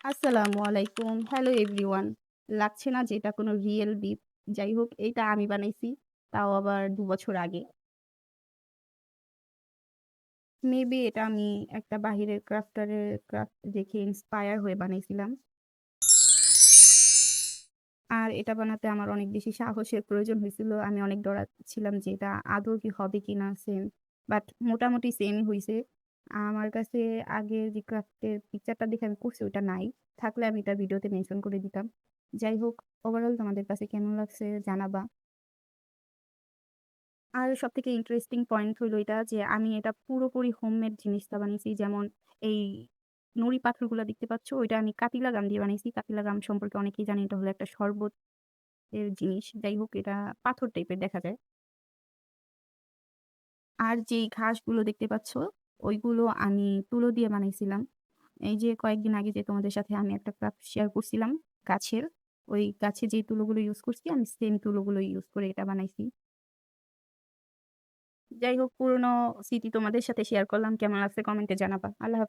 আসসালামু আলাইকুম। Hello everyone. লাগছে না যে এটা কোনো রিয়েল বিফ। যাই হোক এইটা আমি বানাইছি। তাও আবার ২ বছর আগে। মেবি এটা আমি একটা বাহিরের ক্রাফটারের ক্রাফট দেখে ইন্সপায়ার হয়ে বানাইছিলাম। আর এটা বানাতে আমার অনেক বেশি সাহসের প্রয়োজন হয়েছিল। আমি অনেক ডরাচ্ছিলাম যে এটা আদৌ কি হবে কিনা সেম। বাট মোটামুটি সেমই হইছে। আমার কাছে আগের যে ক্রাফটের পিকচারটা দেখে আমি করছি ওটা নাই। থাকলে আমি এটা ভিডিওতে মেনশন করে দিতাম। যাই হোক ওভারঅল তোমাদের কাছে কেমন লাগছে জানাবা। আর সবথেকে ইন্টারেস্টিং পয়েন্ট হইলো এটা যে আমি এটা পুরোপুরি হোমমেড জিনিসটা বানিয়েছি। যেমন এই নুড়ি পাথরগুলা দেখতে পাচ্ছ? ওইটা আমি কাপিলা গাম দিয়ে বানাইছি। কাপিলা গাম সম্পর্কে অনেকেই জানে এটা হলো একটা শরবতের জিনিস। যাই হোক এটা পাথর টাইপের দেখা যায়। আর যেই ঘাসগুলো দেখতে পাচ্ছ ওইগুলো আমি তুলো দিয়ে বানাইছিলাম। এই যে কয়েকদিন আগে যে তোমাদের সাথে আমি একটা ক্রাফট শেয়ার করছিলাম গাছের, ওই গাছে যে তুলোগুলো ইউজ করছি আমি সেম তুলোগুলো ইউজ করে এটা বানাইছি। যাই হোক পুরনো স্মৃতি তোমাদের সাথে শেয়ার করলাম। কেমন লাগছে কমেন্টে জানাবা। আল্লাহ